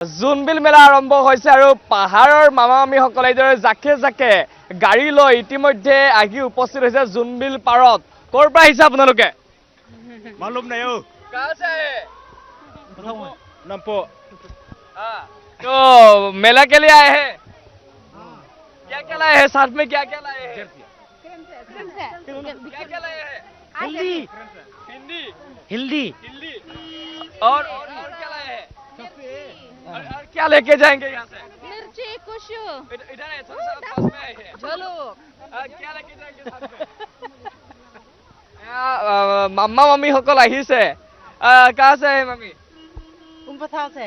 জোনবিল মেলা আৰম্ভ হৈছে আৰু পাহাৰৰ মামামামীসকলে এইদৰে জাকে জাকে গাড়ী লৈ ইতিমধ্যে আহি উপস্থিত হৈছে জোনবিল পাৰত। ক'ৰ পৰা আহিছে আপোনালোকে? मालूम नहीं हो कहाँ से आए? नंपो तो मेला के लिए आए हैं? क्या क्या लाए हैं? साथ में क्या क्या लाए हैं? क्या क्या लाए हैं? हिंदी हिंदी हिंदी हिंदी और क्या लाए हैं? और क्या लेके जाएंगे यहाँ से? मिर्ची कुछ इधर है, थोड़ा सा पास में आए हैं। झोलो क्या लेके जाएंगे साथ में? मामा मम्मी সকল আহিছে। कहाँ से है मम्मी? उम्पथाव से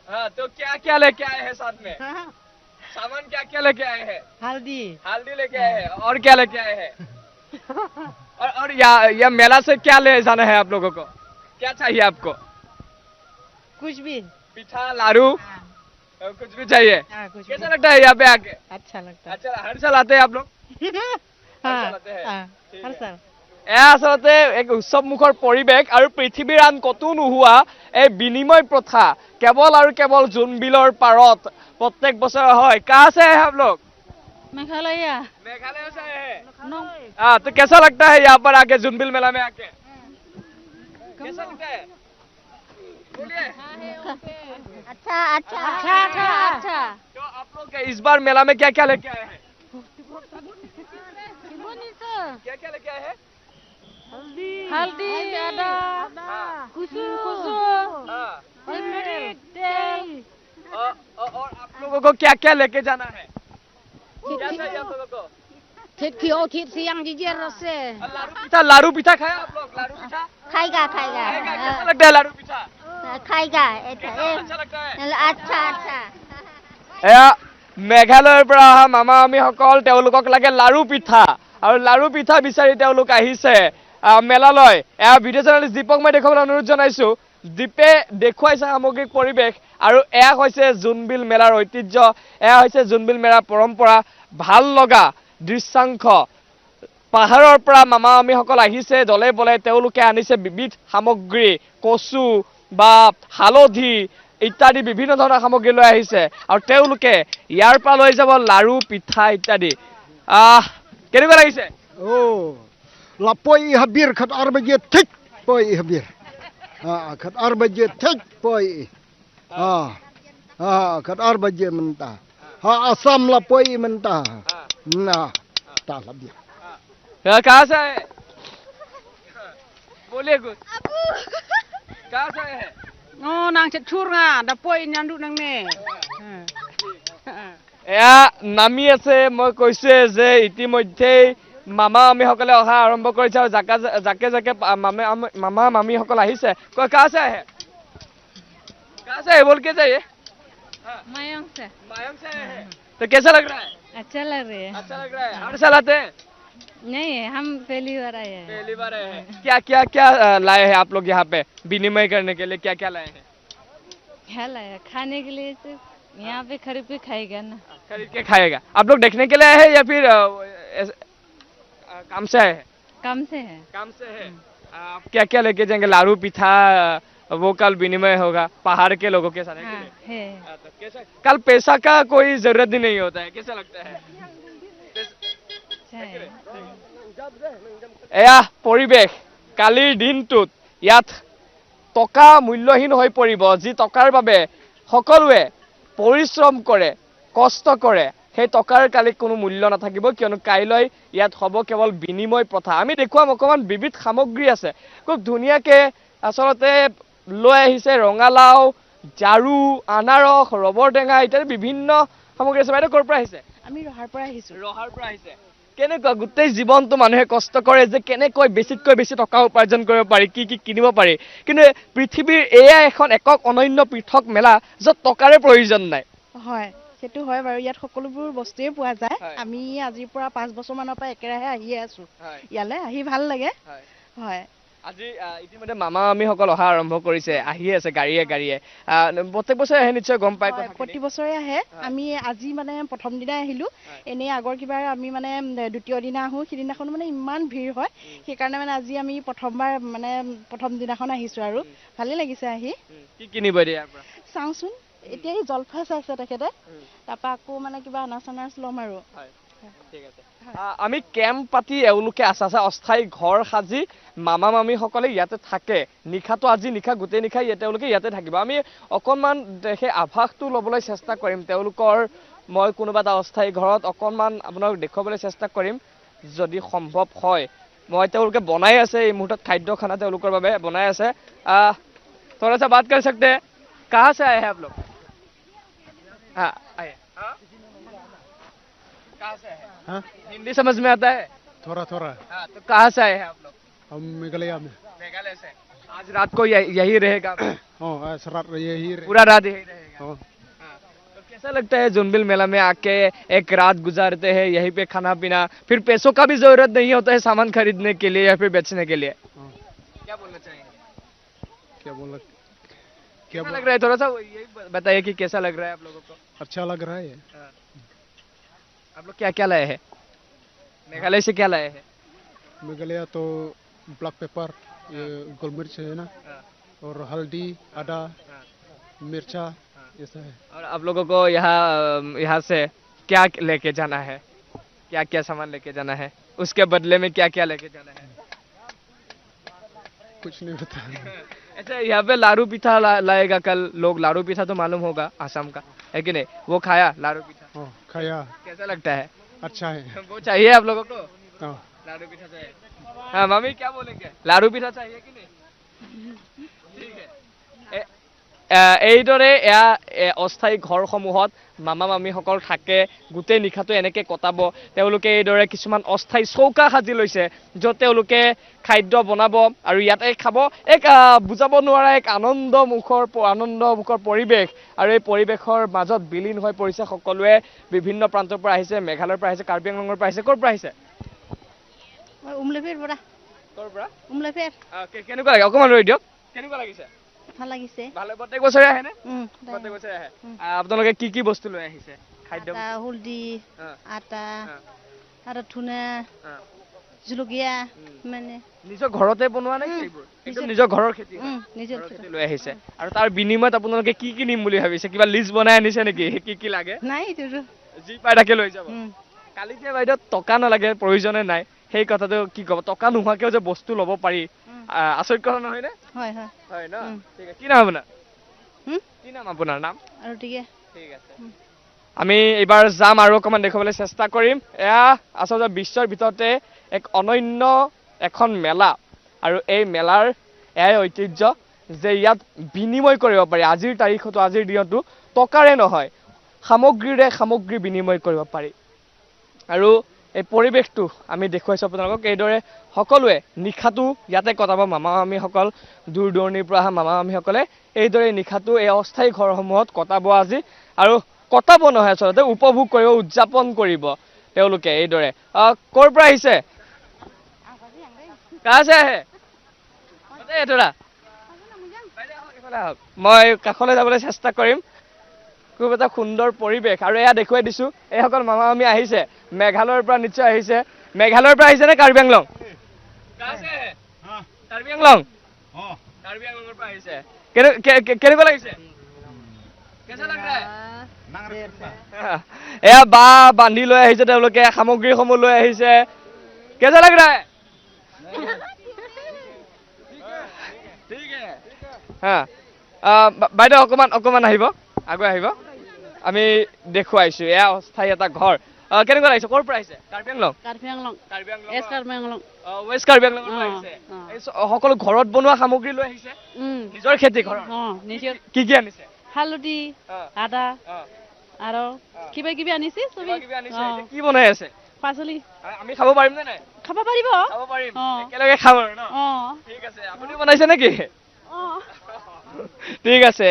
हाँ, तो क्या क्या लेके आए हैं साथ में? सामान क्या क्या लेके आए हैं? हल्दी हल्दी लेके आए हैं और क्या लेके आए हैं? और यह मेला से क्या ले जाना है आप लोगों को? क्या चाहिए आपको? कुछ भी पिठा लाडू कुछ भी चाहिए? कुछ कैसा लगता है यहाँ पे आके? अच्छा लगता अच्छा, हर साल आते हैं आप लोग? हर साल এয়া আচলতে এক উৎসৱমুখৰ পৰিৱেশ আৰু পৃথিৱীৰ আন কতো নোহোৱা এই বিনিময় প্ৰথা কেৱল আৰু কেৱল জোনবিলৰ পাৰত প্ৰত্যেক বছৰ হয়। कहाँ से है आप लोग? मेघालय मेघालय से है। हाँ, तो कैसा लगता है यहाँ पर आके जूनबिल मेला में आके? कैसा लगता है? बोलिए। अच्छा अच्छा अच्छा अच्छा अच्छा तो आप लोग इस बार मेला में क्या क्या लेके आए हैं? क्या क्या लेके आए हैं? हल्दी आदा कुसु हाँ। तेल और आप लोगों को क्या क्या लेके जाना है? क्या चाहिए आप लोगों को? थीट सियांग जीजर से लाडू पिठा खाया आप लोग? लाडू पिठा खाएगा खाएगा कैसा लगता है लाडू पिठा? खाएगा अच्छा लगता है? अच्छा अच्छा এয়া মেঘালয়ৰ পৰা অহা মামামামীসকল তেওঁলোকক লাগে লাড়ু পিঠা আৰু লাড়ু পিঠা বিচাৰি তেওঁলোক আহিছে মেলালৈ। এয়া ভিডিঅ' জাৰ্নেলিষ্ট দীপক মই দেখুৱাবলৈ অনুৰোধ জনাইছো। দীপে দেখুৱাইছে সামগ্ৰিক পৰিৱেশ আৰু এয়া হৈছে জোনবিল মেলাৰ ঐতিহ্য, এয়া হৈছে জোনবিল মেলাৰ পৰম্পৰা। ভাল লগা দৃশ্যাংশ পাহাৰৰ পৰা মামামামীসকল আহিছে দলে বলে, তেওঁলোকে আনিছে বিবিধ সামগ্ৰী, কচু বা হালধি ইত্যাদি বিভিন্ন ধৰণৰ সামগ্ৰী লৈ আহিছে আৰু তেওঁলোকে ইয়াৰ পৰা লৈ যাব লাড়ু পিঠা ইত্যাদি। কেনেকুৱা লাগিছে? lapoi habir khat arbaje thik poi habir khat arbaje thik poi khat arbaje menta asam lapoi menta na ta labir कहाँ से आए? बोलिए कुछ। कहाँ से आए हैं? nang churnga da poi nyandu nang ne এয়া নামি আছে। মই কৈছে যে ইতিমধ্যেই মামামামীসকলে অহা আৰম্ভ কৰিছে আৰু জাকে জাকে মামামামীসকল আহিছে। कहाँ से आए हैं? कहाँ से बोल के जाइए। मयंक से मायंग से आए हैं। तो कैसा लग रहा है? अच्छा लग रही है अच्छा लग रहा है। हर साल आते हैं? नहीं हम पहली बार आए हैं पहली बार आए हैं। क्या क्या क्या लाए हैं आप लोग यहाँ पे विनिमय करने के लिए? क्या क्या लाए हैं? क्या लाया खाने के लिए सिर्फ यहाँ पे खरीद के खाएगा ना खरीद के खाएगा। आप लोग देखने के लिए आए हैं या फिर काम से आए हैं? कम से है काम से है। आप क्या क्या लेके जाएंगे? लाड़ू पिठा वो कल विनिमय होगा पहाड़ के लोगों के साथ, है कि हाँ नहीं? है तो कैसा कल पैसा का कोई जरूरत ही नहीं होता है। कैसा लगता है? अच्छा है এয়া পৰিৱেশ কালিৰ দিনটোত ইয়াত টকা মূল্যহীন হৈ পৰিব। যি টকাৰ বাবে সকলোৱে পৰিশ্ৰম কৰে, কষ্ট কৰে, সেই টকাৰ কালি কোনো মূল্য নাথাকিব, কিয়নো কাইলৈ ইয়াত হ'ব কেৱল বিনিময় প্ৰথা। আমি দেখুৱাম অকণমান বিবিধ সামগ্ৰী আছে খুব ধুনীয়াকৈ আচলতে লৈ আহিছে। ৰঙালাও, জাৰু, আনাৰস, ৰবৰ টেঙা ইত্যাদি বিভিন্ন সামগ্ৰী আছে। বাইদেউ ক'ৰ পৰা আহিছে? আমি ৰহাৰ পৰা আহিছো ৰহাৰ পৰা আহিছে। কেনেকুৱা গোটেই জীৱনটো মানুহে কষ্ট কৰে যে কেনেকৈ বেছিতকৈ বেছি টকা উপাৰ্জন কৰিব পাৰি, কি কি কিনিব পাৰি, কিন্তু পৃথিৱীৰ এয়া এখন একক অনন্য পৃথক মেলা য'ত টকাৰে প্ৰয়োজন নাই। হয় সেইটো হয় বাৰু ইয়াত সকলোবোৰ বস্তুৱে পোৱা যায় হয়। আমি আজিৰ পৰা 5 বছৰ মানৰ পৰা একেৰাহে আহিয়ে আছো হয়। ইয়ালে আহি ভাল লাগে হয় আজি ইতিমধ্যে মামামামীসকল অহা আৰম্ভ কৰিছে, আহি আছে গাড়ীয়ে গাড়ীয়ে। প্ৰত্যেক বছৰে আহে নিশ্চয় গম পাই কথাখিনি? প্ৰতি বছৰে আহে। আমি আজি মানে প্ৰথম দিনাই আহিলো। এনেই আগৰ কিবাৰ আমি মানে দ্বিতীয় দিনা আহোঁ, সিদিনাখন মানে ইমান ভিৰ হয়, সেইকাৰণে মানে আজি আমি প্ৰথমবাৰ মানে প্ৰথম দিনাখন আহিছো আৰু ভালেই লাগিছে আহি। কি কিনিব ইয়াৰ পৰা? চাওঁচোন এতিয়া এই জলফাই চাইছে তেখেতে তাৰপৰা আকৌ মানে কিবা আনাৰচ ল'ম আৰু ঠিক আছে আমি কেম্প পাতি এওঁলোকে আছে অস্থায়ী ঘৰ সাজি মামা মামীসকলে ইয়াতে থাকে নিশাটো আজি নিশা গোটেই নিশা তেওঁলোকে ইয়াতে থাকিব আমি অকণমান সেই আভাসটো ল'বলৈ চেষ্টা কৰিম তেওঁলোকৰ মই কোনোবা এটা অস্থায়ী ঘৰত অকণমান আপোনালোক দেখুৱাবলৈ চেষ্টা কৰিম যদি সম্ভৱ হয় মই তেওঁলোকে বনাই আছে এই মুহূৰ্তত খাদ্য খানা তেওঁলোকৰ বাবে বনাই আছে थोड़ा सा बात कर सकते हैं कहाँ से आए हैं आप लोग हाँ आए कहाँ से आए हैं हाँ? हिंदी समझ में आता है थोड़ा थोड़ा हाँ तो कहाँ से आए हैं आप लोग हम मेघालय में मेघालय से आज रात को यही रहेगा आज रात यही पूरा रात यही रहेगा हाँ। हाँ, तो कैसा लगता है जुनबिल मेला में आके एक रात गुजारते हैं यहीं पे खाना पीना फिर पैसों का भी जरूरत नहीं होता है सामान खरीदने के लिए या फिर बेचने के लिए हाँ। क्या बोलना चाहेंगे क्या बोला कैसा लग रहा है थोड़ा सा यही बताइए कि कैसा लग रहा है आप लोगों को अच्छा लग रहा है हाँ। आप लोग क्या क्या लाए हैं मेघालय से क्या लाए हैं मेघालय तो ब्लैक पेपर ये गोल मिर्च है ना हाँ, और हल्दी आदा हाँ। मिर्चा ऐसा है और आप लोगों को यहाँ से क्या लेके जाना है क्या क्या सामान लेके जाना है उसके बदले में क्या क्या लेके जाना है कुछ नहीं पता अच्छा यहाँ पे लारू पीठा लाएगा कल लोग लारू पीठा तो मालूम होगा आसाम का है कि नहीं वो खाया लारू पीठा हाँ, खाया कैसा लगता है अच्छा है वो चाहिए आप लोगों को हाँ। लारू पीठा चाहिए हाँ मम्मी क्या बोलेंगे लारू पीठा चाहिए कि नहीं ठीक है এইদৰে অস্থায়ী ঘৰসমূহত মামা মামীসকল থাকে গোটেই নিশাটো এনেকৈ কটাব তেওঁলোকে এইদৰে কিছুমান অস্থায়ী চৌকা সাজি লৈছে য'ত তেওঁলোকে খাদ্য বনাব আৰু ইয়াতে খাব এক বুজাব নোৱাৰা এক আনন্দমুখৰ পৰিৱেশ আৰু এই পৰিৱেশৰ মাজত বিলীন হৈ পৰিছে সকলোৱে বিভিন্ন প্ৰান্তৰ পৰা আহিছে মেঘালয়ৰ পৰা আহিছে কাৰ্বি আংলঙৰ পৰা আহিছে ক'ৰ পৰা আহিছে উমলেফেৰ পৰা ক'ৰ পৰা উমলেফেৰ কেনেকুৱা লাগে অকণমান ৰৈ দিয়ক কেনেকুৱা লাগিছে ভাল লাগিছে ভালে প্ৰত্যেক বছৰে আহেনে প্ৰত্যেক আটা বছৰে আহে আপোনালোকে কি কি বস্তু লৈ আহিছে খাদ্য হলদি অঁ, আটা অঁ, আৰু ধুনা অঁ। জলকীয়া মানে নিজৰ ঘৰতে বনোৱা নে এইবোৰ একদম নিজৰ ঘৰৰ খেতি হয়? নিজৰ ঘৰৰ খেতি লৈ আহিছে আৰু তাৰ বিনিময়ত আপোনালোকে কি কি নিম বুলি ভাবিছে কিবা লিষ্ট বনাই আনিছে নেকি কি কি লাগে নাই এইটো যি পায় তাকে লৈ যাব কালি যে বাইদেউ টকা নালাগে প্ৰয়োজনে নাই সেই কথাটো কি ক'ব টকা নোহোৱাকেও যে বস্তু ল'ব পাৰি আচৰিত কথা নহয় নে হয় হয় হয় ন ঠিক আছে কি নাম আপোনাৰ কি নাম আপোনাৰ নাম আৰু ঠিকে ঠিক আছে আমি এইবাৰ যাম আৰু অকণমান দেখুৱাবলৈ চেষ্টা কৰিম এয়া আচলতে বিশ্বৰ ভিতৰতে এক অনন্য এখন মেলা আৰু এই মেলাৰ এয়াই ঐতিহ্য যে ইয়াত বিনিময় কৰিব পাৰি আজিৰ তাৰিখতো আজিৰ দিনতো টকাৰে নহয় সামগ্ৰীৰে সামগ্ৰী বিনিময় কৰিব পাৰি আৰু এই পৰিৱেশটো আমি দেখুৱাইছোঁ আপোনালোকক এইদৰে সকলোৱে নিশাটো ইয়াতে কটাব মামা মামীসকল দূৰ দূৰণিৰ পৰা অহা মামা মামীসকলে এইদৰে নিশাটো এই অস্থায়ী ঘৰসমূহত কটাব আজি আৰু কটাব নহয় আচলতে উপভোগ কৰিব উদযাপন কৰিব তেওঁলোকে এইদৰে ক'ৰ পৰা আহিছে কাৰ আছে আহে মই কাষলৈ যাবলৈ চেষ্টা কৰিম খুব এটা সুন্দৰ পৰিৱেশ আৰু এয়া দেখুৱাই দিছোঁ এইসকল মামা মামী আহিছে মেঘালয়ৰ পৰা নিশ্চয় আহিছে মেঘালয়ৰ পৰা আহিছে নে কাৰ্বি আংলং কাৰ্বি আংলং কাৰ্বি আংলঙৰ পৰা আহিছে কেনেকুৱা লাগিছে কেনেকুৱা লাগ ৰা হে এয়া বা বান্ধি লৈ আহিছে তেওঁলোকে সামগ্ৰীসমূহ লৈ আহিছে কেনেকুৱা লাগ ৰা হে ঠিক হা বাইদেউ অকণমান আহিব আগুৱাই আহিব আমি দেখুৱাইছোঁ এয়া অস্থায়ী এটা ঘৰ কেনেকুৱা লাগিছে ক'ৰ পৰা আহিছে কাৰ্বি আংলং কাৰ্বি আংলং কাৰ্বি আংলং এছ কাৰ্বি আংলং ৱেষ্ট কাৰ্বি আংলঙৰ পৰা আহিছে এই সকলো ঘৰত বনোৱা সামগ্ৰী লৈ আহিছে নিজৰ খেতি ঘৰৰ নিজৰ কি কি আনিছে হালধি আদা আৰু কিবা কিবি আনিছে কি বনাই আছে পাচলি আমি খাব পাৰিম নে নাই খাব পাৰিব খাব পাৰিম একেলগে খাম আৰু ন ঠিক আছে আপুনি বনাইছে নেকি ঠিক আছে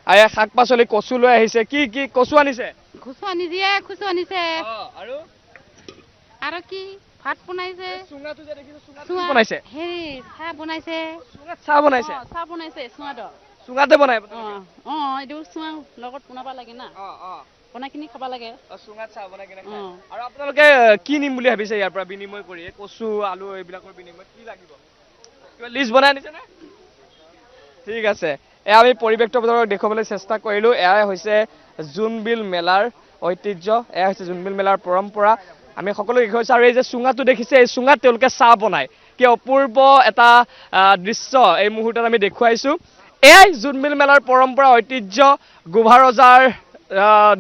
এয়া শাক পাচলি কচু লৈ আহিছে কি কি কচু আনিছে খুচু আনিছে আৰু আৰু কি ভাত বনাইছে চুঙাটো যে দেখিছো চুঙাটো কি বনাইছে হেৰি চাহ বনাইছে চুঙাত চাহ বনাইছে চাহ বনাইছে চুঙাটো চুঙাতে বনাই এইটো চুঙা লগত বনাব লাগে না বনাই কিনি খাব লাগে চুঙাত চাহ বনাই কিনে খায় আৰু আপোনালোকে কি নিম বুলি ভাবিছে ইয়াৰ পৰা বিনিময় কৰি কচু আলু এইবিলাকৰ বিনিময় কি লাগিব কিবা লিষ্ট বনাই আনিছে নে ঠিক আছে এয়া আমি পৰিৱেশটো আপোনালোকক দেখুৱাবলৈ চেষ্টা কৰিলোঁ। এয়াই হৈছে জোনবিল মেলাৰ ঐতিহ্য, এয়া হৈছে জোনবিল মেলাৰ পৰম্পৰা। আমি সকলোকে দেখুৱাইছোঁ। আৰু এই যে চুঙাটো দেখিছে, এই চুঙাত তেওঁলোকে চাহ বনায়। কি অপূৰ্ব এটা দৃশ্য এই মুহূৰ্তত আমি দেখুৱাইছোঁ। এয়াই জোনবিল মেলাৰ পৰম্পৰা, ঐতিহ্য, গোভা ৰজাৰ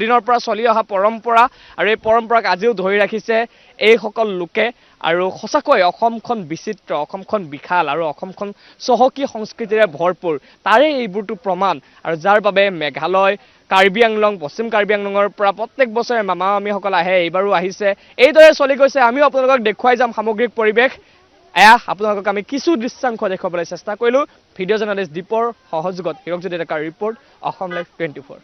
দিনৰ পৰা চলি অহা পৰম্পৰা। আৰু এই পৰম্পৰাক আজিও ধৰি ৰাখিছে এইসকল লোকে। আৰু সঁচাকৈ অসমখন বিচিত্ৰ, অসমখন বিশাল আৰু অসমখন চহকী সংস্কৃতিৰে ভৰপূৰ, তাৰে এইবোৰতো প্ৰমাণ। আৰু যাৰ বাবে মেঘালয়, কাৰ্বি আংলং, পশ্চিম কাৰ্বি আংলঙৰ পৰা প্ৰত্যেক বছৰে মামা মামীসকল আহে, এইবাৰো আহিছে। এইদৰে চলি গৈছে। আমিও আপোনালোকক দেখুৱাই যাম সামগ্ৰিক পৰিৱেশ। এয়া আপোনালোকক আমি কিছু দৃশ্যাংশ দেখুৱাবলৈ চেষ্টা কৰিলোঁ। ভিডিঅ' জাৰ্নেলিষ্ট দীপৰ সহযোগত হীৰকজ্যোতি ডেকাৰ ৰিপৰ্ট, অসম লাইভ 24।